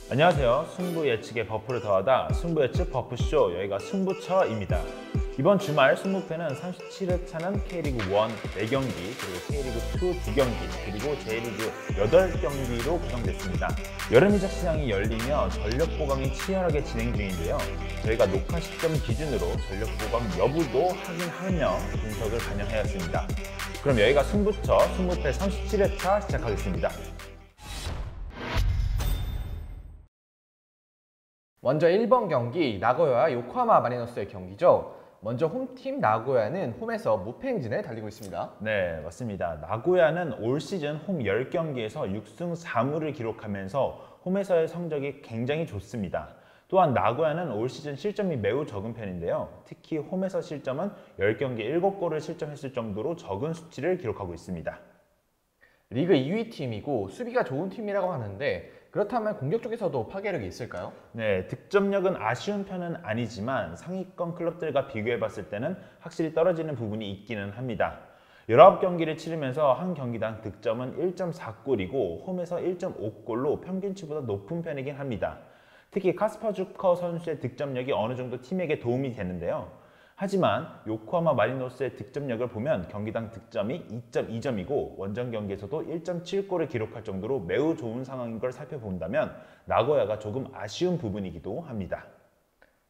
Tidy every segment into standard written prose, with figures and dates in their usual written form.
안녕하세요. 승부 예측의 버프를 더하다 승부 예측 버프쇼, 여기가 승부처입니다. 이번 주말 승부패는 37회차는 K리그 1 4경기, 그리고 K리그 2 2경기, 그리고 J리그 8경기로 구성됐습니다. 여름 이적 시장이 열리며 전력 보강이 치열하게 진행 중인데요. 저희가 녹화 시점 기준으로 전력 보강 여부도 확인하며 분석을 반영하였습니다. 그럼 여기가 승부처 승부패 37회차 시작하겠습니다. 먼저 1번 경기 나고야와 요코하마 마리노스의 경기죠. 먼저 홈팀 나고야는 홈에서 무패 행진을 달리고 있습니다. 네, 맞습니다. 나고야는 올 시즌 홈 10경기에서 6승 4무를 기록하면서 홈에서의 성적이 굉장히 좋습니다. 또한 나고야는 올 시즌 실점이 매우 적은 편인데요. 특히 홈에서 실점은 10경기 7골을 실점했을 정도로 적은 수치를 기록하고 있습니다. 리그 2위 팀이고 수비가 좋은 팀이라고 하는데 그렇다면 공격 쪽에서도 파괴력이 있을까요? 네, 득점력은 아쉬운 편은 아니지만 상위권 클럽들과 비교해봤을 때는 확실히 떨어지는 부분이 있기는 합니다. 19경기를 치르면서 한 경기당 득점은 1.4골이고 홈에서 1.5골로 평균치보다 높은 편이긴 합니다. 특히 카스퍼 주커 선수의 득점력이 어느 정도 팀에게 도움이 되는데요. 하지만 요코하마 마리노스의 득점력을 보면 경기당 득점이 2.2점이고 원정 경기에서도 1.7골을 기록할 정도로 매우 좋은 상황인 걸 살펴본다면 나고야가 조금 아쉬운 부분이기도 합니다.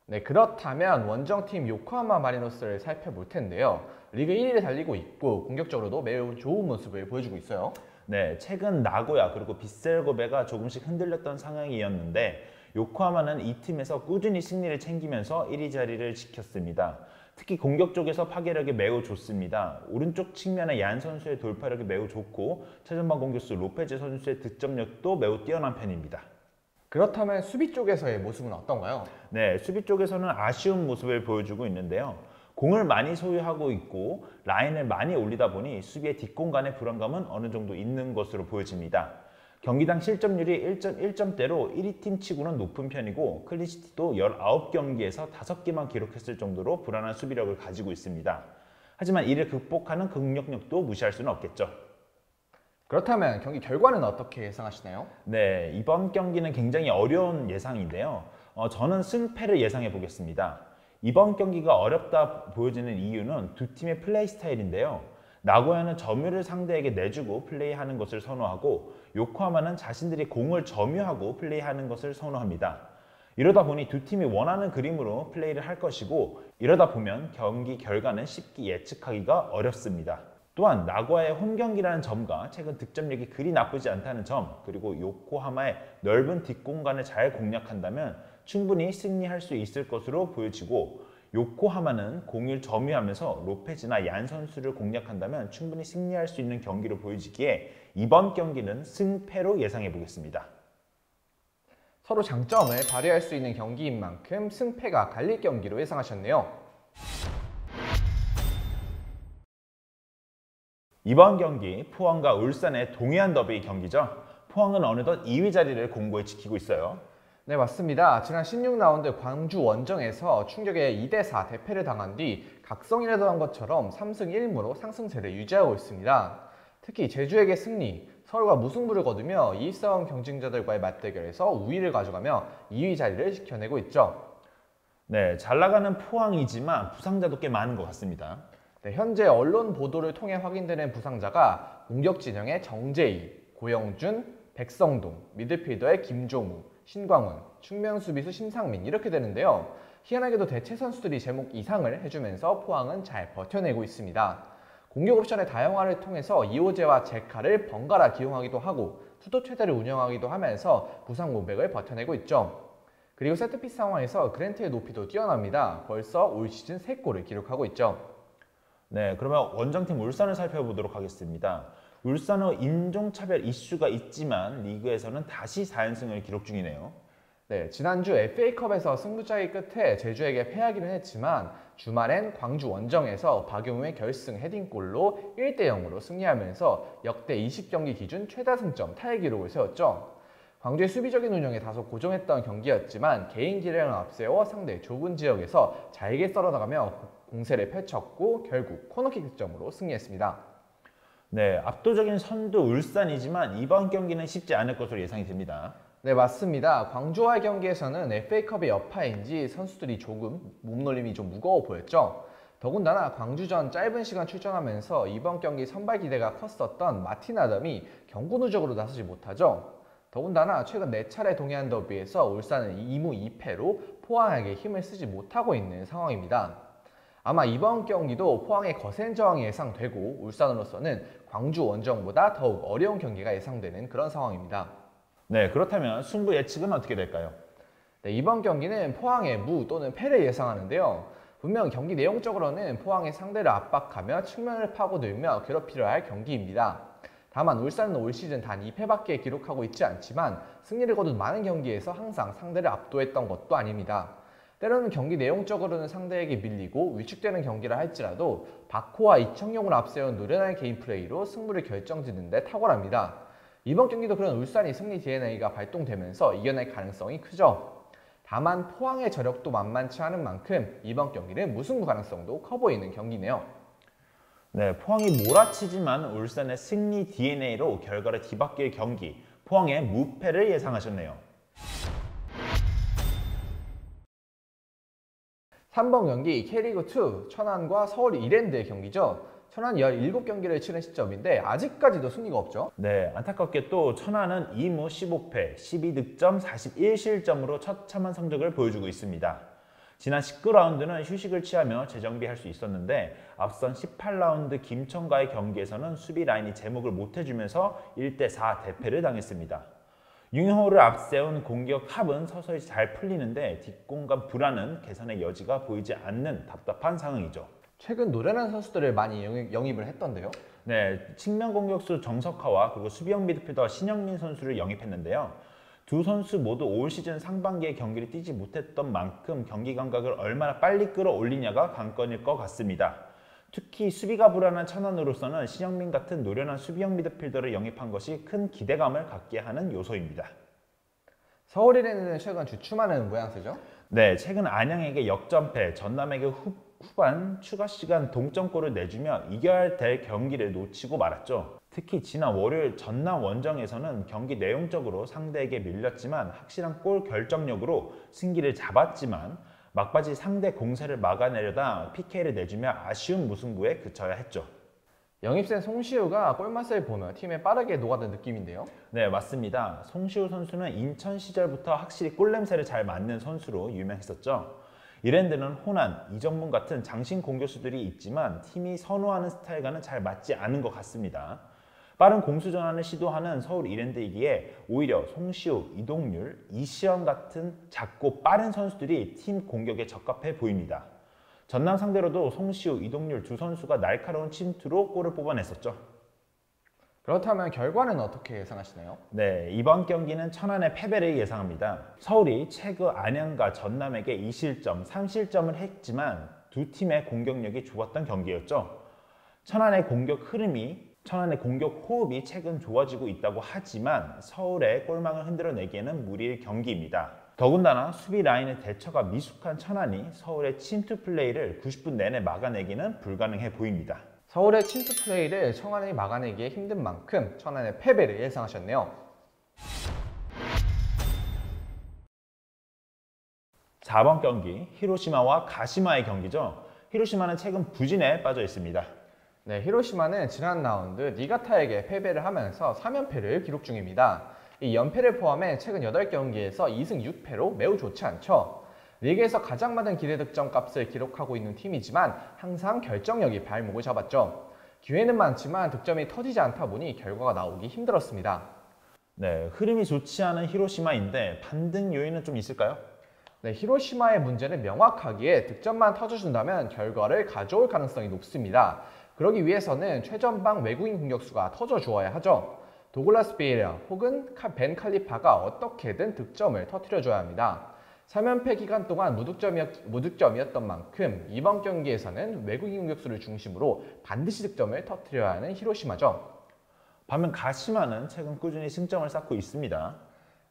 네, 그렇다면 원정팀 요코하마 마리노스를 살펴볼 텐데요. 리그 1위를 달리고 있고 공격적으로도 매우 좋은 모습을 보여주고 있어요. 네, 최근 나고야 그리고 빗셀 고베가 조금씩 흔들렸던 상황이었는데 요코하마는 이 팀에서 꾸준히 승리를 챙기면서 1위 자리를 지켰습니다. 특히 공격 쪽에서 파괴력이 매우 좋습니다. 오른쪽 측면의 얀 선수의 돌파력이 매우 좋고 최전방 공격수 로페즈 선수의 득점력도 매우 뛰어난 편입니다. 그렇다면 수비 쪽에서의 모습은 어떤가요? 네, 수비 쪽에서는 아쉬운 모습을 보여주고 있는데요. 공을 많이 소유하고 있고 라인을 많이 올리다 보니 수비의 뒷공간의 불안감은 어느 정도 있는 것으로 보여집니다. 경기당 실점률이 1.1점대로 1위 팀 치고는 높은 편이고 클린시트도 19경기에서 5개만 기록했을 정도로 불안한 수비력을 가지고 있습니다. 하지만 이를 극복하는 긍정력도 무시할 수는 없겠죠. 그렇다면 경기 결과는 어떻게 예상하시나요? 네, 이번 경기는 굉장히 어려운 예상인데요. 저는 승패를 예상해 보겠습니다. 이번 경기가 어렵다 보여지는 이유는 두 팀의 플레이 스타일인데요. 나고야는 점유를 상대에게 내주고 플레이하는 것을 선호하고 요코하마는 자신들이 공을 점유하고 플레이하는 것을 선호합니다. 이러다 보니 두 팀이 원하는 그림으로 플레이를 할 것이고 이러다 보면 경기 결과는 쉽게 예측하기가 어렵습니다. 또한 나고야의 홈경기라는 점과 최근 득점력이 그리 나쁘지 않다는 점, 그리고 요코하마의 넓은 뒷공간을 잘 공략한다면 충분히 승리할 수 있을 것으로 보여지고 요코하마는 공을 점유하면서 로페즈나 얀 선수를 공략한다면 충분히 승리할 수 있는 경기로 보여지기에 이번 경기는 승패로 예상해 보겠습니다. 서로 장점을 발휘할 수 있는 경기인 만큼 승패가 갈릴 경기로 예상하셨네요. 이번 경기 포항과 울산의 동해안 더비 경기죠. 포항은 어느덧 2위 자리를 공고히 지키고 있어요. 네, 맞습니다. 지난 16라운드 광주 원정에서 충격의 2대4 대패를 당한 뒤 각성이라던 것처럼 3승 1무로 상승세를 유지하고 있습니다. 특히 제주에게 승리, 서울과 무승부를 거두며 2위싸움 경쟁자들과의 맞대결에서 우위를 가져가며 2위 자리를 지켜내고 있죠. 네, 잘 나가는 포항이지만 부상자도 꽤 많은 것 같습니다. 네, 현재 언론 보도를 통해 확인되는 부상자가 공격 진영의 정재희, 고영준, 백성동, 미드필더의 김종우, 신광훈, 측면 수비수 심상민 이렇게 되는데요. 희한하게도 대체 선수들이 제목 이상을 해주면서 포항은 잘 버텨내고 있습니다. 공격 옵션의 다양화를 통해서 이호재와 제카를 번갈아 기용하기도 하고 투도 최대를 운영하기도 하면서 부상 모백을 버텨내고 있죠. 그리고 세트피스 상황에서 그랜트의 높이도 뛰어납니다. 벌써 올 시즌 3골을 기록하고 있죠. 네, 그러면 원정팀 울산을 살펴보도록 하겠습니다. 울산의 인종차별 이슈가 있지만 리그에서는 다시 4연승을 기록 중이네요. 네, 지난주 FA컵에서 승부차기 끝에 제주에게 패하기는 했지만 주말엔 광주 원정에서 박용우의 결승 헤딩골로 1대0으로 승리하면서 역대 20경기 기준 최다 승점 타의 기록을 세웠죠. 광주의 수비적인 운영에 다소 고정했던 경기였지만 개인 기량을 앞세워 상대 좁은 지역에서 잘게 썰어나가며 공세를 펼쳤고 결국 코너킥 득점으로 승리했습니다. 네, 압도적인 선두 울산이지만 이번 경기는 쉽지 않을 것으로 예상이 됩니다. 네, 맞습니다. 광주와의 경기에서는 FA컵의 여파인지 선수들이 조금 몸놀림이 좀 무거워 보였죠. 더군다나 광주전 짧은 시간 출전하면서 이번 경기 선발 기대가 컸었던 마틴 아담이 경고 누적으로 나서지 못하죠. 더군다나 최근 4차례 동해안 더비에서 울산은 2무 2패로 포항에게 힘을 쓰지 못하고 있는 상황입니다. 아마 이번 경기도 포항의 거센 저항이 예상되고 울산으로서는 광주 원정보다 더욱 어려운 경기가 예상되는 그런 상황입니다. 네, 그렇다면 승부 예측은 어떻게 될까요? 네, 이번 경기는 포항의 무 또는 패를 예상하는데요. 분명 경기 내용적으로는 포항의 상대를 압박하며 측면을 파고들며 괴롭히려 할 경기입니다. 다만 울산은 올 시즌 단 2패밖에 기록하고 있지 않지만 승리를 거둔 많은 경기에서 항상 상대를 압도했던 것도 아닙니다. 때로는 경기 내용적으로는 상대에게 밀리고 위축되는 경기를 할지라도 박호와 이청용을 앞세운 노련한 개인 플레이로 승부를 결정짓는 데 탁월합니다. 이번 경기도 그런 울산이 승리 DNA가 발동되면서 이겨낼 가능성이 크죠. 다만 포항의 저력도 만만치 않은 만큼 이번 경기는 무승부 가능성도 커 보이는 경기네요. 네, 포항이 몰아치지만 울산의 승리 DNA로 결과를 뒤바뀔 경기, 포항의 무패를 예상하셨네요. 3번 경기 K리그2 천안과 서울 이랜드의 경기죠. 천안이 17경기를 치른 시점인데 아직까지도 승리가 없죠. 네, 안타깝게 또 천안은 2무 15패, 12득점, 41실점으로 처참한 성적을 보여주고 있습니다. 지난 19라운드는 휴식을 취하며 재정비할 수 있었는데 앞선 18라운드 김천과의 경기에서는 수비 라인이 제목을 못해주면서 1대4 대패를 당했습니다. 융호를 앞세운 공격 합은 서서히 잘 풀리는데 뒷공간 불안은 개선의 여지가 보이지 않는 답답한 상황이죠. 최근 노련한 선수들을 많이 영입을 했던데요. 네, 측면 공격수 정석하와 그리고 수비형 미드필더 신영민 선수를 영입했는데요. 두 선수 모두 올 시즌 상반기에 경기를 뛰지 못했던 만큼 경기 감각을 얼마나 빨리 끌어올리냐가 관건일 것 같습니다. 특히 수비가 불안한 천안으로서는 신영민 같은 노련한 수비형 미드필더를 영입한 것이 큰 기대감을 갖게 하는 요소입니다. 서울 이랜드는 최근 주춤하는 모양새죠. 네, 최근 안양에게 역전패, 전남에게 후반 추가 시간 동점골을 내주며 이겨야 될 경기를 놓치고 말았죠. 특히 지난 월요일 전남 원정에서는 경기 내용적으로 상대에게 밀렸지만 확실한 골 결정력으로 승기를 잡았지만 막바지 상대 공세를 막아내려다 PK를 내주며 아쉬운 무승부에 그쳐야 했죠. 영입생 송시우가 골맛을 보며 팀에 빠르게 녹아든 느낌인데요. 네, 맞습니다. 송시우 선수는 인천 시절부터 확실히 골냄새를 잘 맡는 선수로 유명했었죠. 이랜드는 호난, 이정문 같은 장신 공격수들이 있지만 팀이 선호하는 스타일과는 잘 맞지 않은 것 같습니다. 빠른 공수 전환을 시도하는 서울 이랜드이기에 오히려 송시우, 이동률, 이시영 같은 작고 빠른 선수들이 팀 공격에 적합해 보입니다. 전남 상대로도 송시우, 이동률 두 선수가 날카로운 침투로 골을 뽑아냈었죠. 그렇다면 결과는 어떻게 예상하시나요? 네, 이번 경기는 천안의 패배를 예상합니다. 서울이 최근 안양과 전남에게 2실점, 3실점을 했지만 두 팀의 공격력이 좋았던 경기였죠. 천안의 공격 호흡이 최근 좋아지고 있다고 하지만 서울의 골망을 흔들어내기에는 무리일 경기입니다. 더군다나 수비 라인의 대처가 미숙한 천안이 서울의 침투 플레이를 90분 내내 막아내기는 불가능해 보입니다. 서울의 침투 플레이를 천안이 막아내기에 힘든 만큼 천안의 패배를 예상하셨네요. 4번 경기 히로시마와 가시마의 경기죠. 히로시마는 최근 부진에 빠져 있습니다. 네, 히로시마는 지난 라운드 니가타에게 패배를 하면서 3연패를 기록 중입니다. 이 연패를 포함해 최근 8경기에서 2승 6패로 매우 좋지 않죠. 리그에서 가장 많은 기대 득점 값을 기록하고 있는 팀이지만 항상 결정력이 발목을 잡았죠. 기회는 많지만 득점이 터지지 않다 보니 결과가 나오기 힘들었습니다. 네, 흐름이 좋지 않은 히로시마인데 반등 요인은 좀 있을까요? 네, 히로시마의 문제는 명확하기에 득점만 터져준다면 결과를 가져올 가능성이 높습니다. 그러기 위해서는 최전방 외국인 공격수가 터져주어야 하죠. 도글라스 베이라 혹은 벤 칼리파가 어떻게든 득점을 터뜨려줘야 합니다. 3연패 기간 동안 무득점이었던 만큼 이번 경기에서는 외국인 공격수를 중심으로 반드시 득점을 터뜨려야 하는 히로시마죠. 반면 가시마는 최근 꾸준히 승점을 쌓고 있습니다.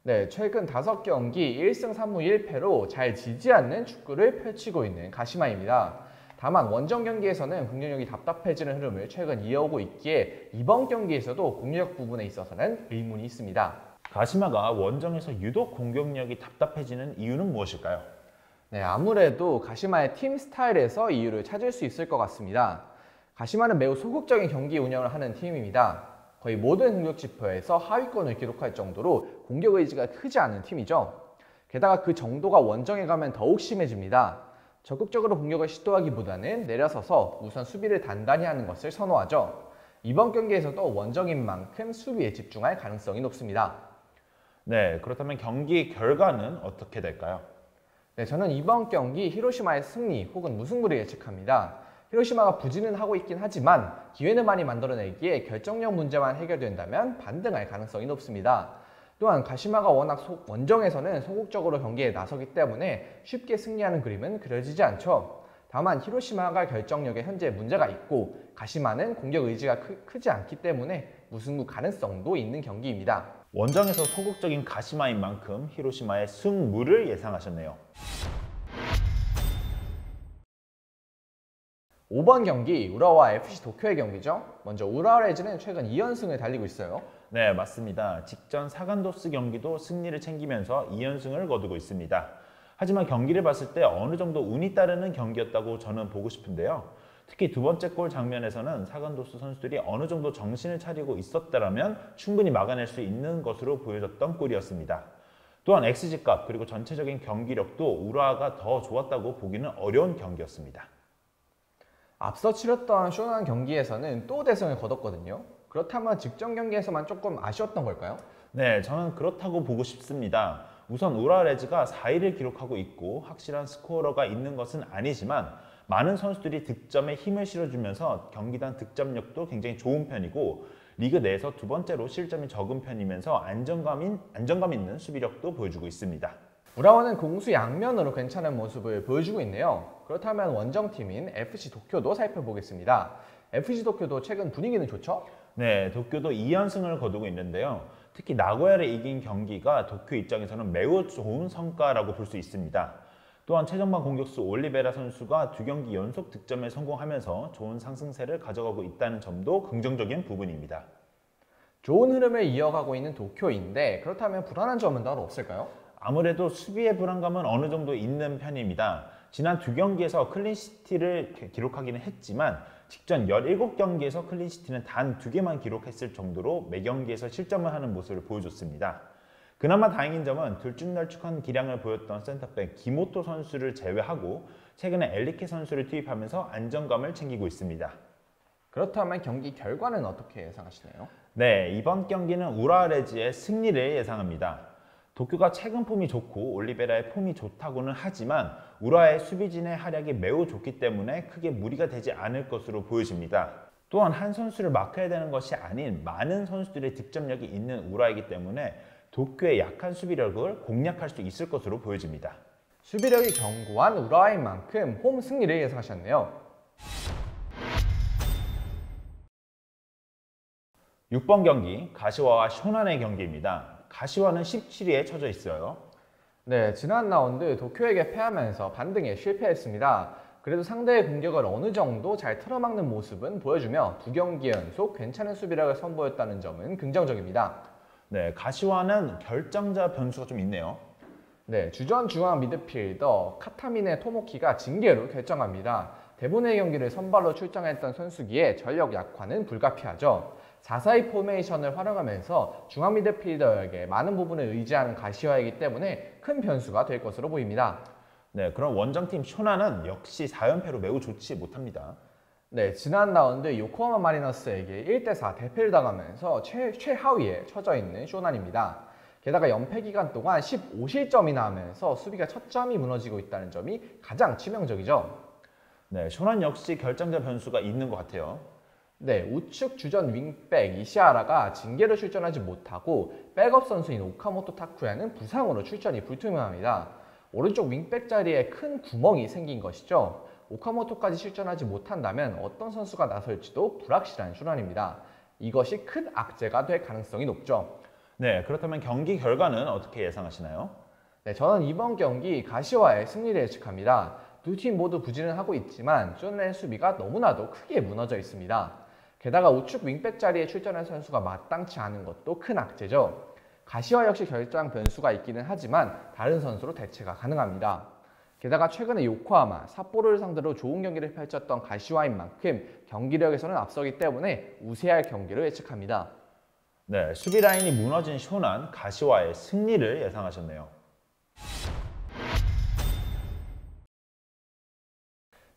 네, 최근 5경기 1승 3무 1패로 잘 지지 않는 축구를 펼치고 있는 가시마입니다. 다만 원정 경기에서는 공격력이 답답해지는 흐름을 최근 이어오고 있기에 이번 경기에서도 공격 부분에 있어서는 의문이 있습니다. 가시마가 원정에서 유독 공격력이 답답해지는 이유는 무엇일까요? 네, 아무래도 가시마의 팀 스타일에서 이유를 찾을 수 있을 것 같습니다. 가시마는 매우 소극적인 경기 운영을 하는 팀입니다. 거의 모든 공격 지표에서 하위권을 기록할 정도로 공격 의지가 크지 않은 팀이죠. 게다가 그 정도가 원정에 가면 더욱 심해집니다. 적극적으로 공격을 시도하기보다는 내려서서 우선 수비를 단단히 하는 것을 선호하죠. 이번 경기에서도 원정인 만큼 수비에 집중할 가능성이 높습니다. 네, 그렇다면 경기 결과는 어떻게 될까요? 네, 저는 이번 경기 히로시마의 승리 혹은 무승부를 예측합니다. 히로시마가 부진은 하고 있긴 하지만 기회는 많이 만들어내기에 결정력 문제만 해결된다면 반등할 가능성이 높습니다. 또한 가시마가 워낙 원정에서는 소극적으로 경기에 나서기 때문에 쉽게 승리하는 그림은 그려지지 않죠. 다만 히로시마가 결정력에 현재 문제가 있고 가시마는 공격 의지가 크지 않기 때문에 무승부 가능성도 있는 경기입니다. 원정에서 소극적인 가시마인 만큼 히로시마의 승무를 예상하셨네요. 5번 경기 우라와 FC 도쿄의 경기죠. 먼저 우라와 레즈는 최근 2연승을 달리고 있어요. 네, 맞습니다. 직전 사간도스 경기도 승리를 챙기면서 2연승을 거두고 있습니다. 하지만 경기를 봤을 때 어느 정도 운이 따르는 경기였다고 저는 보고 싶은데요. 특히 두 번째 골 장면에서는 사간도스 선수들이 어느 정도 정신을 차리고 있었다면 충분히 막아낼 수 있는 것으로 보여졌던 골이었습니다. 또한 XG값 그리고 전체적인 경기력도 우라가 더 좋았다고 보기는 어려운 경기였습니다. 앞서 치렀던 쇼난 경기에서는 또 대승을 거뒀거든요. 그렇다면 직전 경기에서만 조금 아쉬웠던 걸까요? 네, 저는 그렇다고 보고 싶습니다. 우선 우라레즈가 4위를 기록하고 있고 확실한 스코어러가 있는 것은 아니지만 많은 선수들이 득점에 힘을 실어주면서 경기당 득점력도 굉장히 좋은 편이고 리그 내에서 두 번째로 실점이 적은 편이면서 안정감 있는 수비력도 보여주고 있습니다. 우라와는 공수 양면으로 괜찮은 모습을 보여주고 있네요. 그렇다면 원정팀인 FC 도쿄도 살펴보겠습니다. FC 도쿄도 최근 분위기는 좋죠? 네, 도쿄도 2연승을 거두고 있는데요. 특히 나고야를 이긴 경기가 도쿄 입장에서는 매우 좋은 성과라고 볼 수 있습니다. 또한 최전방 공격수 올리베라 선수가 2경기 연속 득점에 성공하면서 좋은 상승세를 가져가고 있다는 점도 긍정적인 부분입니다. 좋은 흐름을 이어가고 있는 도쿄인데 그렇다면 불안한 점은 따로 없을까요? 아무래도 수비의 불안감은 어느 정도 있는 편입니다. 지난 2경기에서 클린시티를 기록하기는 했지만 직전 17경기에서 클린시티는 단 2개만 기록했을 정도로 매 경기에서 실점을 하는 모습을 보여줬습니다. 그나마 다행인 점은 들쭉날쭉한 기량을 보였던 센터백 기모토 선수를 제외하고 최근에 엘리케 선수를 투입하면서 안정감을 챙기고 있습니다. 그렇다면 경기 결과는 어떻게 예상하시나요? 네, 이번 경기는 우라레즈의 승리를 예상합니다. 도쿄가 최근 폼이 좋고 올리베라의 폼이 좋다고는 하지만 우라의 수비진의 활약이 매우 좋기 때문에 크게 무리가 되지 않을 것으로 보여집니다. 또한 한 선수를 마크해야 되는 것이 아닌 많은 선수들의 득점력이 있는 우라이기 때문에 도쿄의 약한 수비력을 공략할 수 있을 것으로 보여집니다. 수비력이 견고한 우라와인 만큼 홈 승리를 예상하셨네요. 6번 경기 가시와와 쇼난의 경기입니다. 가시와는 17위에 처져 있어요. 네, 지난 라운드 도쿄에게 패하면서 반등에 실패했습니다. 그래도 상대의 공격을 어느 정도 잘 틀어막는 모습은 보여주며 2경기 연속 괜찮은 수비력을 선보였다는 점은 긍정적입니다. 네, 가시와는 결정자 변수가 좀 있네요. 네, 주전 중앙 미드필더 카타미네 토모키가 징계로 결정합니다. 대본의 경기를 선발로 출장했던 선수기에 전력 약화는 불가피하죠. 4-4-2 포메이션을 활용하면서 중앙 미드필더에게 많은 부분을 의지하는 가시와이기 때문에 큰 변수가 될 것으로 보입니다. 네, 그럼 원정팀 쇼나는 역시 4연패로 매우 좋지 못합니다. 네, 지난 라운드 요코하마 마리너스에게 1대4 대패를 당하면서 최하위에 처져 있는 쇼난입니다. 게다가 연패 기간 동안 15실점이나 하면서 수비가 첫점이 무너지고 있다는 점이 가장 치명적이죠. 네, 쇼난 역시 결정자 변수가 있는 것 같아요. 네, 우측 주전 윙백 이시아라가 징계로 출전하지 못하고 백업 선수인 오카모토 타쿠야는 부상으로 출전이 불투명합니다. 오른쪽 윙백 자리에 큰 구멍이 생긴 것이죠. 오카모토까지 출전하지 못한다면 어떤 선수가 나설지도 불확실한 순환입니다. 이것이 큰 악재가 될 가능성이 높죠. 네, 그렇다면 경기 결과는 어떻게 예상하시나요? 네, 저는 이번 경기 가시와의 승리를 예측합니다. 두 팀 모두 부진은 하고 있지만 쇼넨의 수비가 너무나도 크게 무너져 있습니다. 게다가 우측 윙백 자리에 출전한 선수가 마땅치 않은 것도 큰 악재죠. 가시와 역시 결장 변수가 있기는 하지만 다른 선수로 대체가 가능합니다. 게다가 최근에 요코하마, 삿포로를 상대로 좋은 경기를 펼쳤던 가시와인 만큼 경기력에서는 앞서기 때문에 우세할 경기를 예측합니다. 네, 수비 라인이 무너진 쇼난 가시와의 승리를 예상하셨네요.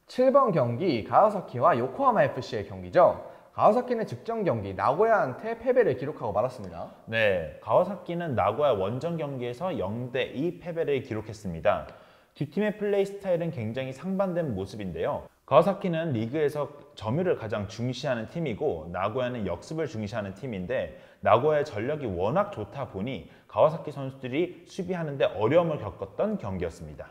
7번 경기 가와사키와 요코하마 FC의 경기죠. 가와사키는 직전 경기 나고야한테 패배를 기록하고 말았습니다. 네, 가와사키는 나고야 원정 경기에서 0대2 패배를 기록했습니다. 두 팀의 플레이 스타일은 굉장히 상반된 모습인데요. 가와사키는 리그에서 점유를 가장 중시하는 팀이고 나고야는 역습을 중시하는 팀인데 나고야의 전력이 워낙 좋다 보니 가와사키 선수들이 수비하는데 어려움을 겪었던 경기였습니다.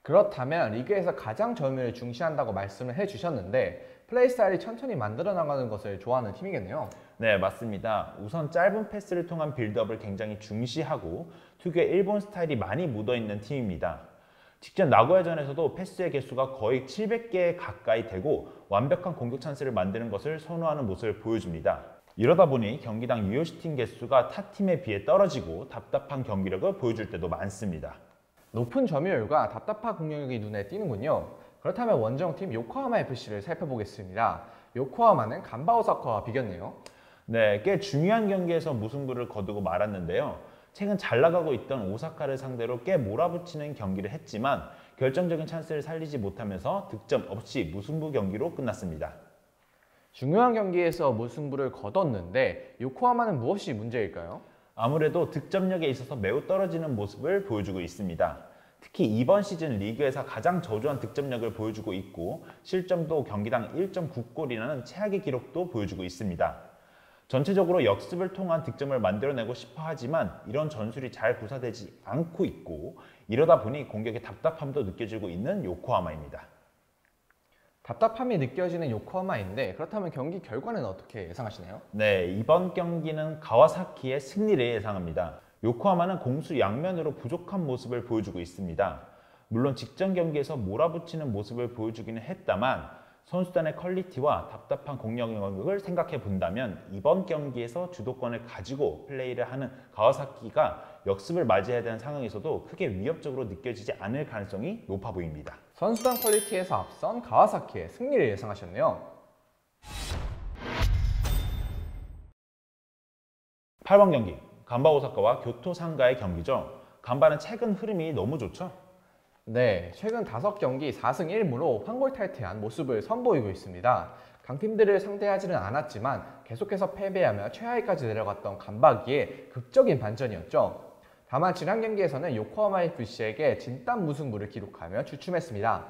그렇다면 리그에서 가장 점유를 중시한다고 말씀을 해주셨는데 플레이 스타일이 천천히 만들어 나가는 것을 좋아하는 팀이겠네요. 네, 맞습니다. 우선 짧은 패스를 통한 빌드업을 굉장히 중시하고 특유의 일본 스타일이 많이 묻어있는 팀입니다. 직전 나고야전에서도 패스의 개수가 거의 700개 가까이 되고 완벽한 공격 찬스를 만드는 것을 선호하는 모습을 보여줍니다. 이러다 보니 경기당 유효 슈팅 개수가 타 팀에 비해 떨어지고 답답한 경기력을 보여줄 때도 많습니다. 높은 점유율과 답답한 공격력이 눈에 띄는군요. 그렇다면 원정팀 요코하마 FC를 살펴보겠습니다. 요코하마는 간바 오사카와 비겼네요. 네, 꽤 중요한 경기에서 무승부를 거두고 말았는데요. 최근 잘 나가고 있던 오사카를 상대로 꽤 몰아붙이는 경기를 했지만 결정적인 찬스를 살리지 못하면서 득점 없이 무승부 경기로 끝났습니다. 중요한 경기에서 무승부를 거뒀는데 요코하마는 무엇이 문제일까요? 아무래도 득점력에 있어서 매우 떨어지는 모습을 보여주고 있습니다. 특히 이번 시즌 리그에서 가장 저조한 득점력을 보여주고 있고 실점도 경기당 1.9골이라는 최악의 기록도 보여주고 있습니다. 전체적으로 역습을 통한 득점을 만들어내고 싶어 하지만 이런 전술이 잘 구사되지 않고 있고 이러다 보니 공격의 답답함도 느껴지고 있는 요코하마입니다. 답답함이 느껴지는 요코하마인데 그렇다면 경기 결과는 어떻게 예상하시나요? 네, 이번 경기는 가와사키의 승리를 예상합니다. 요코하마는 공수 양면으로 부족한 모습을 보여주고 있습니다. 물론 직전 경기에서 몰아붙이는 모습을 보여주기는 했다만 선수단의 퀄리티와 답답한 공격력을 생각해 본다면 이번 경기에서 주도권을 가지고 플레이를 하는 가와사키가 역습을 맞이해야 되는 상황에서도 크게 위협적으로 느껴지지 않을 가능성이 높아 보입니다. 선수단 퀄리티에서 앞선 가와사키의 승리를 예상하셨네요. 8번 경기 간바 오사카와 교토 상가의 경기죠. 간바는 최근 흐름이 너무 좋죠. 네, 최근 5경기 4승 1무로 황골 탈퇴한 모습을 선보이고 있습니다. 강팀들을 상대하지는 않았지만 계속해서 패배하며 최하위까지 내려갔던 간바기에 극적인 반전이었죠. 다만 지난 경기에서는 요코하마 FC에게 진땀 무승부를 기록하며 주춤했습니다.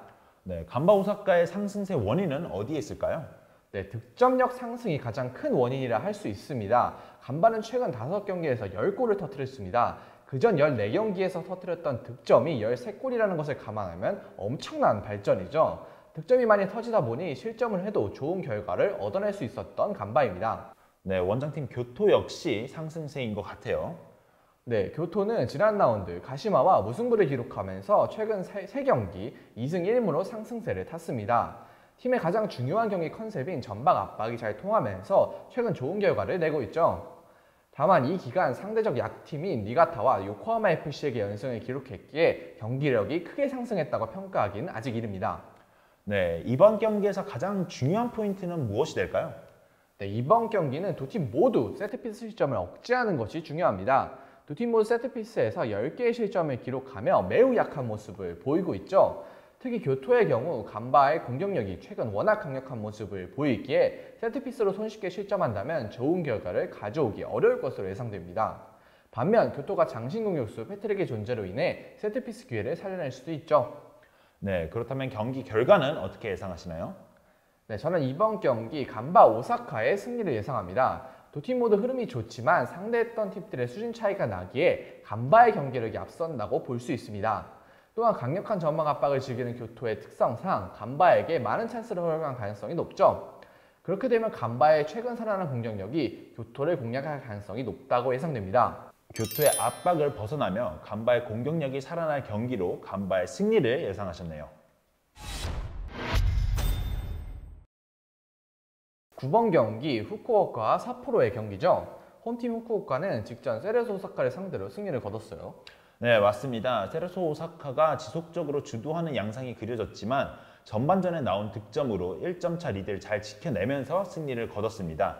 네, 간바 오사카의 상승세 원인은 어디에 있을까요? 네, 득점력 상승이 가장 큰 원인이라 할 수 있습니다. 간바는 최근 5경기에서 10골을 터뜨렸습니다. 그전 14경기에서 터뜨렸던 득점이 13골이라는 것을 감안하면 엄청난 발전이죠. 득점이 많이 터지다 보니 실점을 해도 좋은 결과를 얻어낼 수 있었던 간바입니다. 네, 원정팀 교토 역시 상승세인 것 같아요. 네, 교토는 지난 라운드 가시마와 무승부를 기록하면서 최근 3경기 2승 1무로 상승세를 탔습니다. 팀의 가장 중요한 경기 컨셉인 전방 압박이 잘 통하면서 최근 좋은 결과를 내고 있죠. 다만 이 기간 상대적 약팀인 니가타와 요코하마 FC에게 연승을 기록했기에 경기력이 크게 상승했다고 평가하기는 아직 이릅니다. 네, 이번 경기에서 가장 중요한 포인트는 무엇이 될까요? 네, 이번 경기는 두 팀 모두 세트피스 실점을 억제하는 것이 중요합니다. 두 팀 모두 세트피스에서 10개의 실점을 기록하며 매우 약한 모습을 보이고 있죠. 특히 교토의 경우 간바의 공격력이 최근 워낙 강력한 모습을 보이기에 세트피스로 손쉽게 실점한다면 좋은 결과를 가져오기 어려울 것으로 예상됩니다. 반면 교토가 장신 공격수 패트릭의 존재로 인해 세트피스 기회를 살려낼 수도 있죠. 네, 그렇다면 경기 결과는 어떻게 예상하시나요? 네, 저는 이번 경기 간바 오사카의 승리를 예상합니다. 두 팀 모두 흐름이 좋지만 상대했던 팀들의 수준 차이가 나기에 간바의 경기력이 앞선다고 볼 수 있습니다. 또한 강력한 전방 압박을 즐기는 교토의 특성상 간바에게 많은 찬스를 허용할 가능성이 높죠. 그렇게 되면 간바의 최근 살아난 공격력이 교토를 공략할 가능성이 높다고 예상됩니다. 교토의 압박을 벗어나며 간바의 공격력이 살아날 경기로 간바의 승리를 예상하셨네요. 9번 경기 후쿠오카와 삿포로의 경기죠. 홈팀 후쿠오카는 직전 세레소 오사카를 상대로 승리를 거뒀어요. 네, 맞습니다. 세레소 오사카가 지속적으로 주도하는 양상이 그려졌지만 전반전에 나온 득점으로 1점 차 리드를 잘 지켜내면서 승리를 거뒀습니다.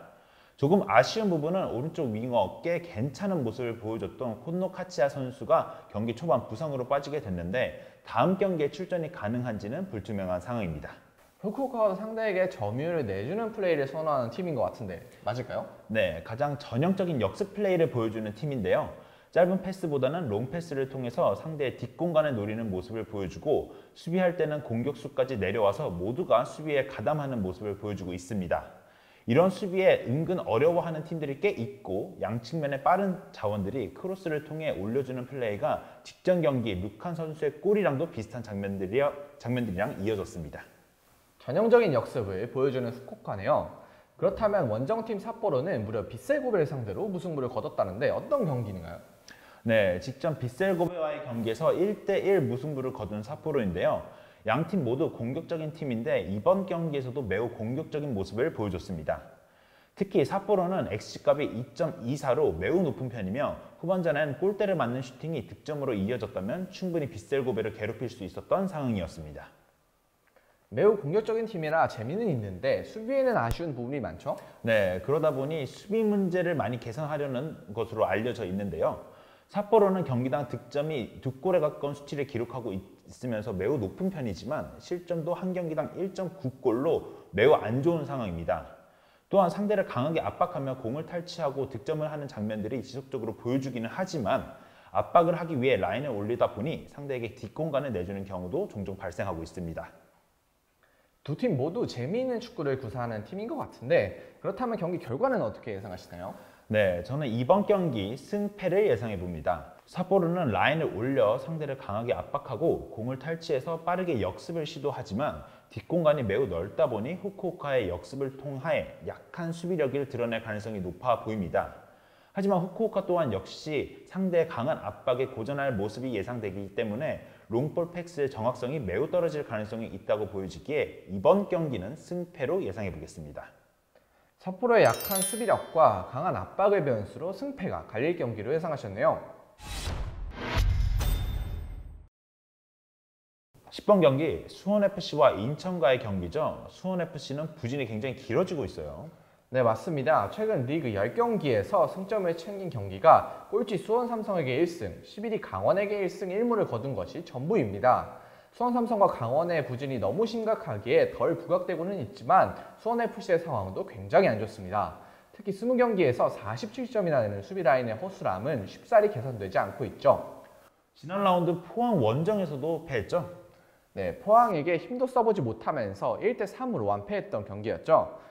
조금 아쉬운 부분은 오른쪽 윙어 꽤 괜찮은 모습을 보여줬던 콘노 카치야 선수가 경기 초반 부상으로 빠지게 됐는데 다음 경기에 출전이 가능한지는 불투명한 상황입니다. 후쿠오카가 상대에게 점유율을 내주는 플레이를 선호하는 팀인 것 같은데 맞을까요? 네, 가장 전형적인 역습 플레이를 보여주는 팀인데요. 짧은 패스보다는 롱 패스를 통해서 상대의 뒷공간을 노리는 모습을 보여주고 수비할 때는 공격수까지 내려와서 모두가 수비에 가담하는 모습을 보여주고 있습니다. 이런 수비에 은근 어려워하는 팀들이 꽤 있고 양측면의 빠른 자원들이 크로스를 통해 올려주는 플레이가 직전 경기 류칸 선수의 골이랑도 비슷한 장면들이랑 이어졌습니다. 전형적인 역습을 보여주는 후쿠오카네요. 그렇다면 원정팀 삿포로는 무려 빗셀고베를 상대로 무승부를 거뒀다는데 어떤 경기인가요? 네, 직전 빗셀고베와의 경기에서 1대1 무승부를 거둔 삿포로인데요. 양팀 모두 공격적인 팀인데 이번 경기에서도 매우 공격적인 모습을 보여줬습니다. 특히 삿포로는 xG값이 2.24로 매우 높은 편이며 후반전엔 골대를 맞는 슈팅이 득점으로 이어졌다면 충분히 빗셀고베를 괴롭힐 수 있었던 상황이었습니다. 매우 공격적인 팀이라 재미는 있는데 수비에는 아쉬운 부분이 많죠? 네, 그러다 보니 수비 문제를 많이 개선하려는 것으로 알려져 있는데요. 삿포로는 경기당 득점이 2골에 가까운 수치를 기록하고 있으면서 매우 높은 편이지만 실점도 한 경기당 1.9골로 매우 안 좋은 상황입니다. 또한 상대를 강하게 압박하며 공을 탈취하고 득점을 하는 장면들이 지속적으로 보여주기는 하지만 압박을 하기 위해 라인을 올리다 보니 상대에게 뒷공간을 내주는 경우도 종종 발생하고 있습니다. 두 팀 모두 재미있는 축구를 구사하는 팀인 것 같은데 그렇다면 경기 결과는 어떻게 예상하시나요? 네, 저는 이번 경기 승패를 예상해 봅니다. 삿포로는 라인을 올려 상대를 강하게 압박하고 공을 탈취해서 빠르게 역습을 시도하지만 뒷공간이 매우 넓다 보니 후쿠오카의 역습을 통하여 약한 수비력을 드러낼 가능성이 높아 보입니다. 하지만 후쿠오카 또한 역시 상대의 강한 압박에 고전할 모습이 예상되기 때문에 롱볼 패스의 정확성이 매우 떨어질 가능성이 있다고 보여지기에 이번 경기는 승패로 예상해 보겠습니다. 삿포로의 약한 수비력과 강한 압박의 변수로 승패가 갈릴 경기로 예상하셨네요. 10번 경기 수원FC와 인천과의 경기죠. 수원FC는 부진이 굉장히 길어지고 있어요. 네, 맞습니다. 최근 리그 10경기에서 승점을 챙긴 경기가 꼴찌 수원 삼성에게 1승, 11위 강원에게 1승 1무를 거둔 것이 전부입니다. 수원 삼성과 강원의 부진이 너무 심각하기에 덜 부각되고는 있지만 수원FC의 상황도 굉장히 안 좋습니다. 특히 20경기에서 47점이나 되는 수비 라인의 허술함은 쉽사리 개선되지 않고 있죠. 지난 라운드 포항 원정에서도 패했죠. 네, 포항에게 힘도 써보지 못하면서 1대3으로 완패했던 경기였죠.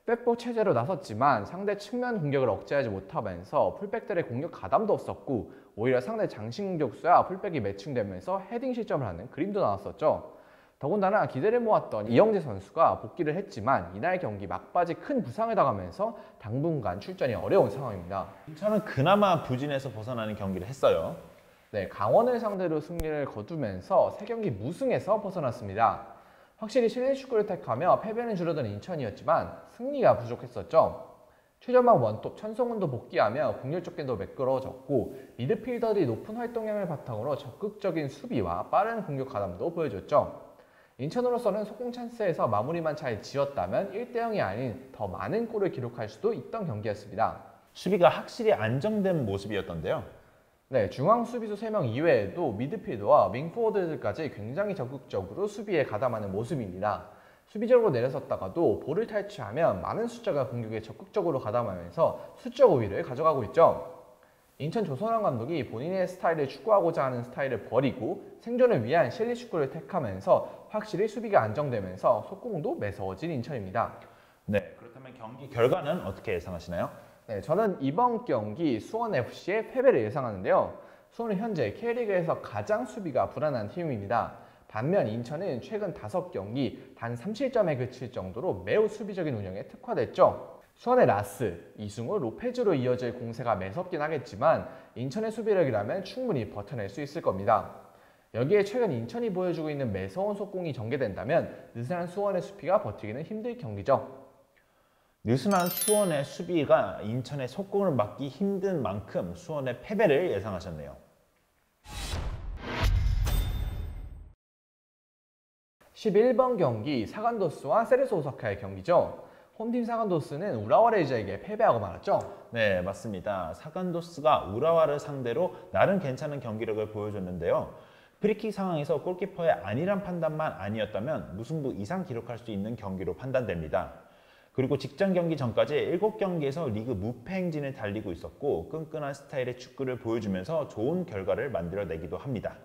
백포 체제로 나섰지만 상대 측면 공격을 억제하지 못하면서 풀백들의 공격 가담도 없었고 오히려 상대 장신 공격수와 풀백이 매칭되면서 헤딩 실점을 하는 그림도 나왔었죠. 더군다나 기대를 모았던 이영재 선수가 복귀를 했지만 이날 경기 막바지 큰 부상을 당하면서 당분간 출전이 어려운 상황입니다. 인천은 그나마 부진에서 벗어나는 경기를 했어요. 네, 강원을 상대로 승리를 거두면서 3경기 무승에서 벗어났습니다. 확실히 실내 축구를 택하며 패배는 줄어든 인천이었지만 승리가 부족했었죠. 최전방 원톱 천성훈도 복귀하며 공격적 궤도 매끄러워졌고 미드필더들이 높은 활동량을 바탕으로 적극적인 수비와 빠른 공격 가담도 보여줬죠. 인천으로서는 속공 찬스에서 마무리만 잘 지었다면 1대0이 아닌 더 많은 골을 기록할 수도 있던 경기였습니다. 수비가 확실히 안정된 모습이었던데요. 네, 중앙 수비수 3명 이외에도 미드필더와 윙포워드들까지 굉장히 적극적으로 수비에 가담하는 모습입니다. 수비적으로 내려섰다가도 볼을 탈취하면 많은 숫자가 공격에 적극적으로 가담하면서 수적 우위를 가져가고 있죠. 인천 조선환 감독이 본인의 스타일을 추구하고자 하는 스타일을 버리고 생존을 위한 실리 축구를 택하면서 확실히 수비가 안정되면서 속공도 매서워진 인천입니다. 네, 그렇다면 경기 결과는 어떻게 예상하시나요? 네, 저는 이번 경기 수원FC의 패배를 예상하는데요. 수원은 현재 K리그에서 가장 수비가 불안한 팀입니다. 반면 인천은 최근 5경기 단 3실점에 그칠 정도로 매우 수비적인 운영에 특화됐죠. 수원의 라스, 이승우, 로페즈로 이어질 공세가 매섭긴 하겠지만 인천의 수비력이라면 충분히 버텨낼 수 있을 겁니다. 여기에 최근 인천이 보여주고 있는 매서운 속공이 전개된다면 느슨한 수원의 수비가 버티기는 힘들 경기죠. 느슨한 수원의 수비가 인천의 속공을 막기 힘든 만큼 수원의 패배를 예상하셨네요. 11번 경기 사간도스와 세레소 오사카의 경기죠. 홈팀 사간도스는 우라와 레이저에게 패배하고 말았죠. 네, 맞습니다. 사간도스가 우라와를 상대로 나름 괜찮은 경기력을 보여줬는데요. 프리킥 상황에서 골키퍼의 안일한 판단만 아니었다면 무승부 이상 기록할 수 있는 경기로 판단됩니다. 그리고 직전 경기 전까지 7경기에서 리그 무패 행진을 달리고 있었고 끈끈한 스타일의 축구를 보여주면서 좋은 결과를 만들어내기도 합니다.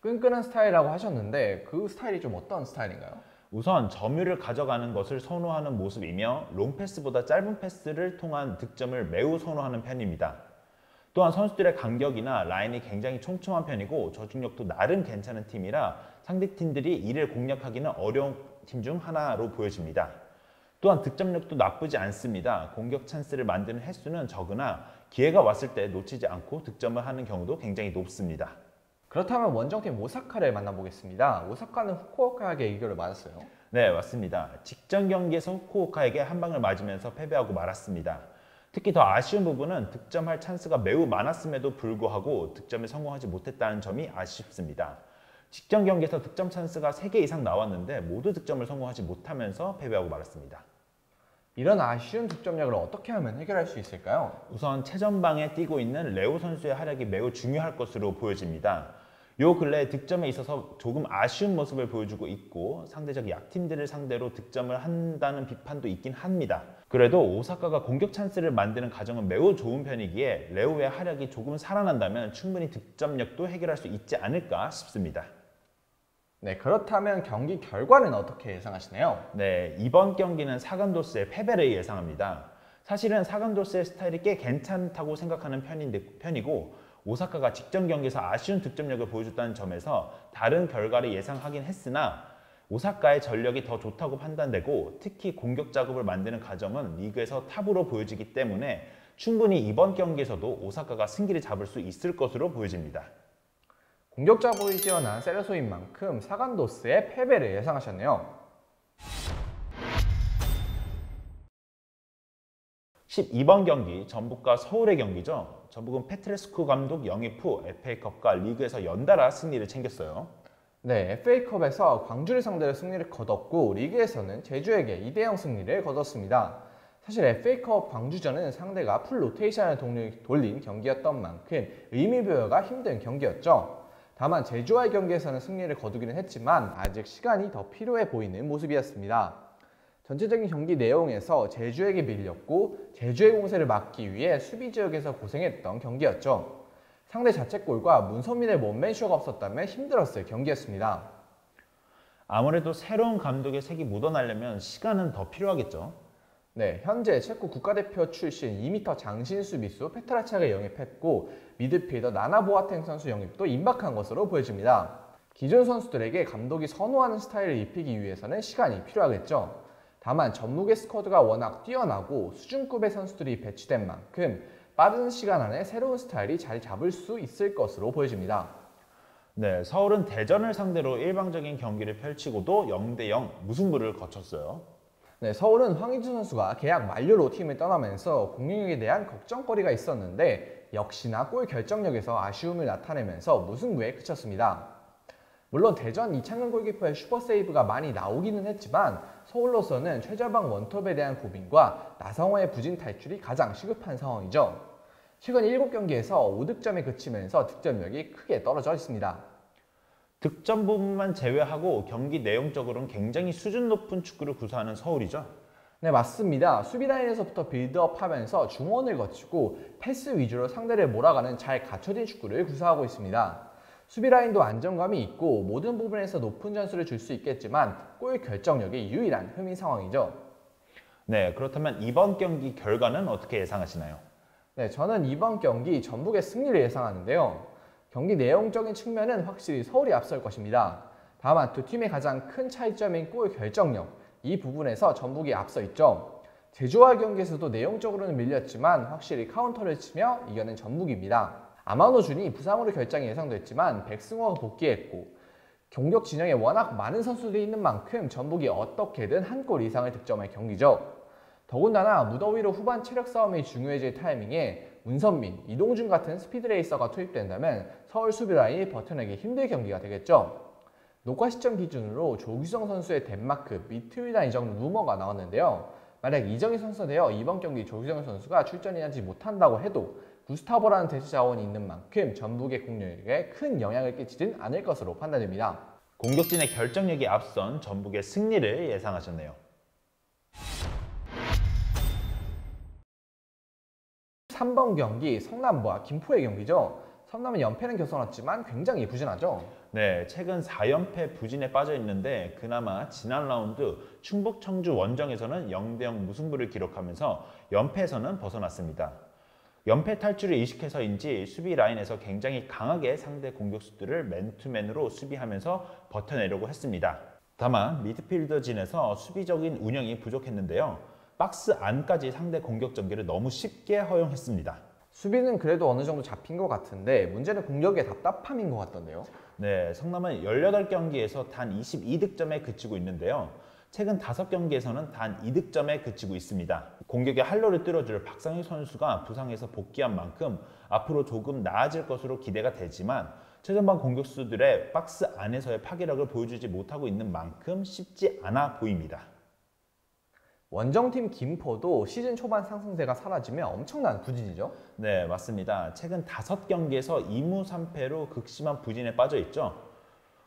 끈끈한 스타일이라고 하셨는데 그 스타일이 좀 어떤 스타일인가요? 우선 점유를 가져가는 것을 선호하는 모습이며 롱패스보다 짧은 패스를 통한 득점을 매우 선호하는 편입니다. 또한 선수들의 간격이나 라인이 굉장히 촘촘한 편이고 저중력도 나름 괜찮은 팀이라 상대팀들이 이를 공략하기는 어려운 팀 중 하나로 보여집니다. 또한 득점력도 나쁘지 않습니다. 공격 찬스를 만드는 횟수는 적으나 기회가 왔을 때 놓치지 않고 득점을 하는 경우도 굉장히 높습니다. 그렇다면 원정팀 오사카를 만나보겠습니다. 오사카는 후쿠오카에게 이겨를 맞았어요. 네, 맞습니다. 직전 경기에서 후쿠오카에게 한 방을 맞으면서 패배하고 말았습니다. 특히 더 아쉬운 부분은 득점할 찬스가 매우 많았음에도 불구하고 득점에 성공하지 못했다는 점이 아쉽습니다. 직전 경기에서 득점 찬스가 3개 이상 나왔는데 모두 득점을 성공하지 못하면서 패배하고 말았습니다. 이런 아쉬운 득점력을 어떻게 하면 해결할 수 있을까요? 우선 최전방에 뛰고 있는 레오 선수의 활약이 매우 중요할 것으로 보여집니다. 요 근래 득점에 있어서 조금 아쉬운 모습을 보여주고 있고 상대적 약팀들을 상대로 득점을 한다는 비판도 있긴 합니다. 그래도 오사카가 공격 찬스를 만드는 과정은 매우 좋은 편이기에 레오의 활약이 조금 살아난다면 충분히 득점력도 해결할 수 있지 않을까 싶습니다. 네, 그렇다면 경기 결과는 어떻게 예상하시나요? 네, 이번 경기는 사간도스의 패배를 예상합니다. 사실은 사간도스의 스타일이 꽤 괜찮다고 생각하는 편이고 오사카가 직전 경기에서 아쉬운 득점력을 보여줬다는 점에서 다른 결과를 예상하긴 했으나 오사카의 전력이 더 좋다고 판단되고 특히 공격 작업을 만드는 과정은 리그에서 탑으로 보여지기 때문에 충분히 이번 경기에서도 오사카가 승기를 잡을 수 있을 것으로 보여집니다. 공격 작업이 뛰어난 세레소인 만큼 사간도스의 패배를 예상하셨네요. 12번 경기 전북과 서울의 경기죠. 전북은 페트레스쿠 감독 영입 후 FA컵과 리그에서 연달아 승리를 챙겼어요. 네, FA컵에서 광주를 상대로 승리를 거뒀고 리그에서는 제주에게 2대0 승리를 거뒀습니다. 사실 FA컵 광주전은 상대가 풀 로테이션을 돌린 경기였던 만큼 의미부여가 힘든 경기였죠. 다만 제주와의 경기에서는 승리를 거두기는 했지만 아직 시간이 더 필요해 보이는 모습이었습니다. 전체적인 경기 내용에서 제주에게 밀렸고 제주의 공세를 막기 위해 수비 지역에서 고생했던 경기였죠. 상대 자책골과 문선민의 원맨쇼가 없었다면 힘들었을 경기였습니다. 아무래도 새로운 감독의 색이 묻어나려면 시간은 더 필요하겠죠. 네, 현재 체코 국가대표 출신 2m 장신 수비수 페트라차를 영입했고 미드필더 나나 보아탱 선수 영입도 임박한 것으로 보여집니다. 기존 선수들에게 감독이 선호하는 스타일을 입히기 위해서는 시간이 필요하겠죠. 다만 전북의 스쿼드가 워낙 뛰어나고 수준급의 선수들이 배치된 만큼 빠른 시간 안에 새로운 스타일이 자리 잡을 수 있을 것으로 보여집니다. 네, 서울은 대전을 상대로 일방적인 경기를 펼치고도 0대0 무승부를 거쳤어요. 네, 서울은 황의조 선수가 계약 만료로 팀을 떠나면서 공격력에 대한 걱정거리가 있었는데 역시나 골 결정력에서 아쉬움을 나타내면서 무승부에 그쳤습니다. 물론 대전 이창근 골키퍼의 슈퍼세이브가 많이 나오기는 했지만 서울로서는 최전방 원톱에 대한 고민과 나성호의 부진 탈출이 가장 시급한 상황이죠. 최근 7경기에서 5득점에 그치면서 득점력이 크게 떨어져 있습니다. 득점 부분만 제외하고 경기 내용적으로는 굉장히 수준 높은 축구를 구사하는 서울이죠. 네, 맞습니다. 수비 라인에서부터 빌드업 하면서 중원을 거치고 패스 위주로 상대를 몰아가는 잘 갖춰진 축구를 구사하고 있습니다. 수비 라인도 안정감이 있고 모든 부분에서 높은 점수를 줄 수 있겠지만 골 결정력이 유일한 흠인 상황이죠. 네, 그렇다면 이번 경기 결과는 어떻게 예상하시나요? 네, 저는 이번 경기 전북의 승리를 예상하는데요. 경기 내용적인 측면은 확실히 서울이 앞설 것입니다. 다만 두 팀의 가장 큰 차이점인 골 결정력, 이 부분에서 전북이 앞서 있죠. 제주와의 경기에서도 내용적으로는 밀렸지만 확실히 카운터를 치며 이겨낸 전북입니다. 아마노준이 부상으로 결장이 예상됐지만 백승호가 복귀했고 공격 진영에 워낙 많은 선수들이 있는 만큼 전북이 어떻게든 한 골 이상을 득점할 경기죠. 더군다나 무더위로 후반 체력 싸움이 중요해질 타이밍에 문선민, 이동준 같은 스피드 레이서가 투입된다면 서울 수비 라인이 버텨내기 힘들 경기가 되겠죠. 녹화 시점 기준으로 조규성 선수의 덴마크, 미트윌단 이적 루머가 나왔는데요. 만약 이적이 선서되어 이번 경기 조규성 선수가 출전이 하지 못한다고 해도 구스타보라는 대체 자원이 있는 만큼 전북의 공격력에 큰 영향을 끼치진 않을 것으로 판단됩니다. 공격진의 결정력이 앞선 전북의 승리를 예상하셨네요. 3번 경기 성남과 김포의 경기죠. 성남은 연패는 겨서났지만 굉장히 부진하죠. 네, 최근 4연패 부진에 빠져 있는데 그나마 지난 라운드 충북 청주 원정에서는 0대0 무승부를 기록하면서 연패에서는 벗어났습니다. 연패 탈출을 의식해서인지 수비 라인에서 굉장히 강하게 상대 공격수들을 맨투맨으로 수비하면서 버텨내려고 했습니다. 다만 미드필더진에서 수비적인 운영이 부족했는데요. 박스 안까지 상대 공격 전개를 너무 쉽게 허용했습니다. 수비는 그래도 어느 정도 잡힌 것 같은데 문제는 공격의 답답함인 것 같던데요. 네, 성남은 18경기에서 단 22득점에 그치고 있는데요. 최근 5경기에서는 단 2득점에 그치고 있습니다. 공격의 활로를 뚫어줄 박상희 선수가 부상에서 복귀한 만큼 앞으로 조금 나아질 것으로 기대가 되지만 최전방 공격수들의 박스 안에서의 파괴력을 보여주지 못하고 있는 만큼 쉽지 않아 보입니다. 원정팀 김포도 시즌 초반 상승세가 사라지며 엄청난 부진이죠. 네, 맞습니다. 최근 5경기에서 2무 3패로 극심한 부진에 빠져 있죠.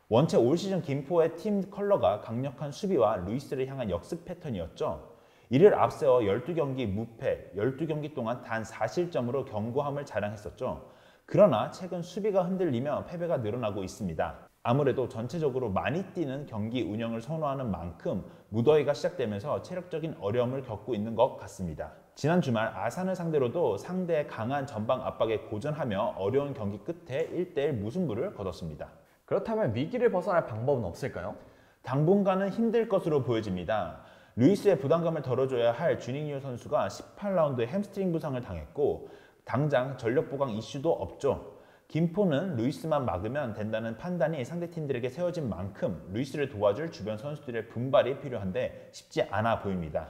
원체 올 시즌 김포의 팀 컬러가 강력한 수비와 루이스를 향한 역습 패턴이었죠. 이를 앞세워 12경기 무패, 12경기 동안 단 4실점으로 견고함을 자랑했었죠. 그러나 최근 수비가 흔들리며 패배가 늘어나고 있습니다. 아무래도 전체적으로 많이 뛰는 경기 운영을 선호하는 만큼 무더위가 시작되면서 체력적인 어려움을 겪고 있는 것 같습니다. 지난 주말 아산을 상대로도 상대의 강한 전방 압박에 고전하며 어려운 경기 끝에 1대1 무승부를 거뒀습니다. 그렇다면 위기를 벗어날 방법은 없을까요? 당분간은 힘들 것으로 보여집니다. 루이스의 부담감을 덜어줘야 할 주닝유 선수가 18라운드에 햄스트링 부상을 당했고 당장 전력 보강 이슈도 없죠. 김포는 루이스만 막으면 된다는 판단이 상대팀들에게 세워진 만큼 루이스를 도와줄 주변 선수들의 분발이 필요한데 쉽지 않아 보입니다.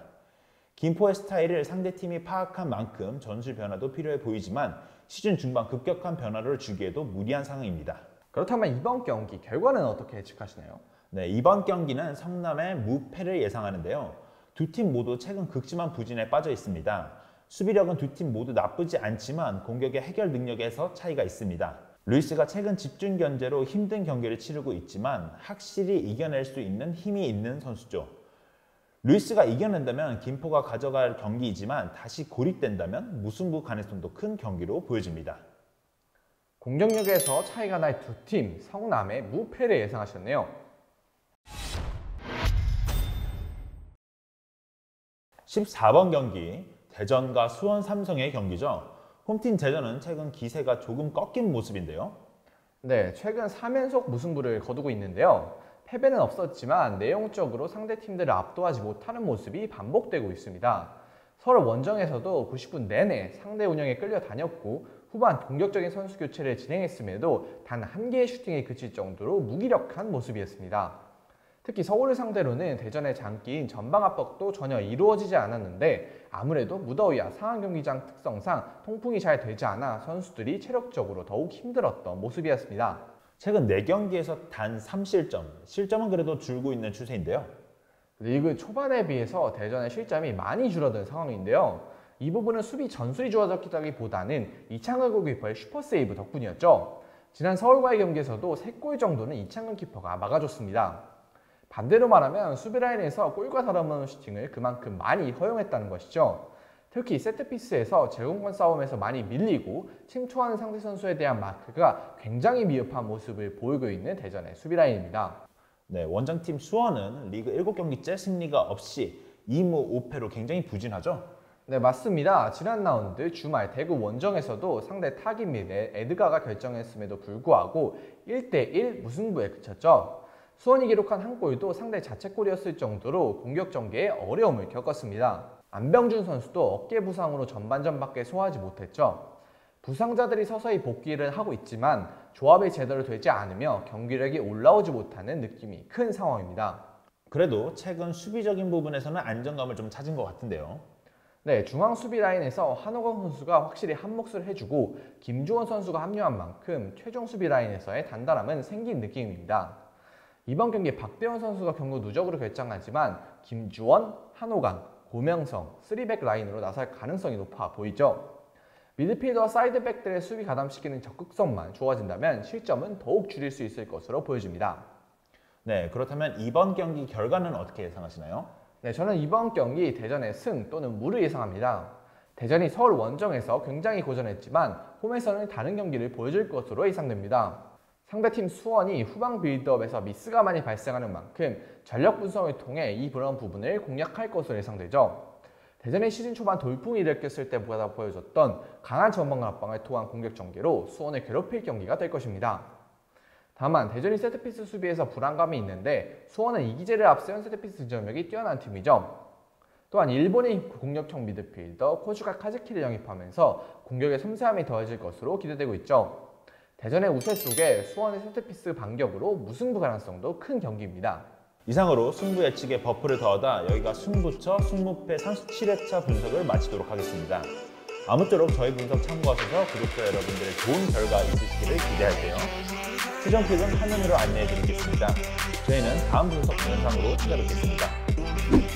김포의 스타일을 상대팀이 파악한 만큼 전술 변화도 필요해 보이지만 시즌 중반 급격한 변화를 주기에도 무리한 상황입니다. 그렇다면 이번 경기 결과는 어떻게 예측하시나요? 네, 이번 경기는 성남의 무패를 예상하는데요. 두 팀 모두 최근 극심한 부진에 빠져 있습니다. 수비력은 두 팀 모두 나쁘지 않지만 공격의 해결 능력에서 차이가 있습니다. 루이스가 최근 집중 견제로 힘든 경기를 치르고 있지만 확실히 이겨낼 수 있는 힘이 있는 선수죠. 루이스가 이겨낸다면 김포가 가져갈 경기이지만 다시 고립된다면 무승부 가능성도 큰 경기로 보여집니다. 공격력에서 차이가 날 두 팀, 성남의 무패를 예상하셨네요. 14번 경기, 대전과 수원 삼성의 경기죠. 홈팀 대전은 최근 기세가 조금 꺾인 모습인데요. 네, 최근 3연속 무승부를 거두고 있는데요. 패배는 없었지만 내용적으로 상대팀들을 압도하지 못하는 모습이 반복되고 있습니다. 서울 원정에서도 90분 내내 상대 운영에 끌려다녔고 후반 공격적인 선수 교체를 진행했음에도 단 한 개의 슈팅에 그칠 정도로 무기력한 모습이었습니다. 특히 서울을 상대로는 대전의 장기인 전방 압박도 전혀 이루어지지 않았는데 아무래도 무더위와 상암 경기장 특성상 통풍이 잘 되지 않아 선수들이 체력적으로 더욱 힘들었던 모습이었습니다. 최근 4경기에서 단 3실점, 실점은 그래도 줄고 있는 추세인데요. 리그 초반에 비해서 대전의 실점이 많이 줄어든 상황인데요. 이 부분은 수비 전술이 좋아졌다기보다는 이창근 골키퍼의 슈퍼세이브 덕분이었죠. 지난 서울과의 경기에서도 3골 정도는 이창근 키퍼가 막아줬습니다. 반대로 말하면 수비 라인에서 골과 다름없는 슈팅을 그만큼 많이 허용했다는 것이죠. 특히 세트피스에서 제공권 싸움에서 많이 밀리고 침투하는 상대 선수에 대한 마크가 굉장히 미흡한 모습을 보이고 있는 대전의 수비 라인입니다. 네, 원정팀 수원은 리그 7경기째 승리가 없이 2무 5패로 굉장히 부진하죠. 네, 맞습니다. 지난 라운드 주말 대구 원정에서도 상대 타깃 및 에드가가 결정했음에도 불구하고 1대1 무승부에 그쳤죠. 수원이 기록한 한 골도 상대 자책골이었을 정도로 공격 전개에 어려움을 겪었습니다. 안병준 선수도 어깨 부상으로 전반전밖에 소화하지 못했죠. 부상자들이 서서히 복귀를 하고 있지만 조합이 제대로 되지 않으며 경기력이 올라오지 못하는 느낌이 큰 상황입니다. 그래도 최근 수비적인 부분에서는 안정감을 좀 찾은 것 같은데요. 네, 중앙 수비 라인에서 한호건 선수가 확실히 한 몫을 해주고 김주원 선수가 합류한 만큼 최종 수비 라인에서의 단단함은 생긴 느낌입니다. 이번 경기 박대원 선수가 경고 누적으로 결장하지만 김주원, 한호강, 고명성, 3백 라인으로 나설 가능성이 높아 보이죠. 미드필더와 사이드백들의 수비 가담시키는 적극성만 좋아진다면 실점은 더욱 줄일 수 있을 것으로 보여집니다. 네, 그렇다면 이번 경기 결과는 어떻게 예상하시나요? 네, 저는 이번 경기 대전의 승 또는 무를 예상합니다. 대전이 서울 원정에서 굉장히 고전했지만 홈에서는 다른 경기를 보여줄 것으로 예상됩니다. 상대팀 수원이 후방 빌드업에서 미스가 많이 발생하는 만큼 전력 분석을 통해 그런 부분을 공략할 것으로 예상되죠. 대전의 시즌 초반 돌풍이 일으켰을 때보다 보여줬던 강한 전방 압박을 통한 공격 전개로 수원을 괴롭힐 경기가 될 것입니다. 다만 대전이 세트피스 수비에서 불안감이 있는데 수원은 이기재를 앞세운 세트피스 득점력이 뛰어난 팀이죠. 또한 일본의 공격형 미드필더 코슈카 카즈키를 영입하면서 공격의 섬세함이 더해질 것으로 기대되고 있죠. 대전의 우세 속에 수원의 세트피스 반격으로 무승부 가능성도 큰 경기입니다. 이상으로 승부 예측에 버프를 더하다 여기가 승부처 승무패 37회차 분석을 마치도록 하겠습니다. 아무쪼록 저희 분석 참고하셔서 구독자 여러분들의 좋은 결과 있으시기를 기대할게요. 최종픽은 화면으로 안내해 드리겠습니다. 저희는 다음 분석 영상으로 찾아뵙겠습니다.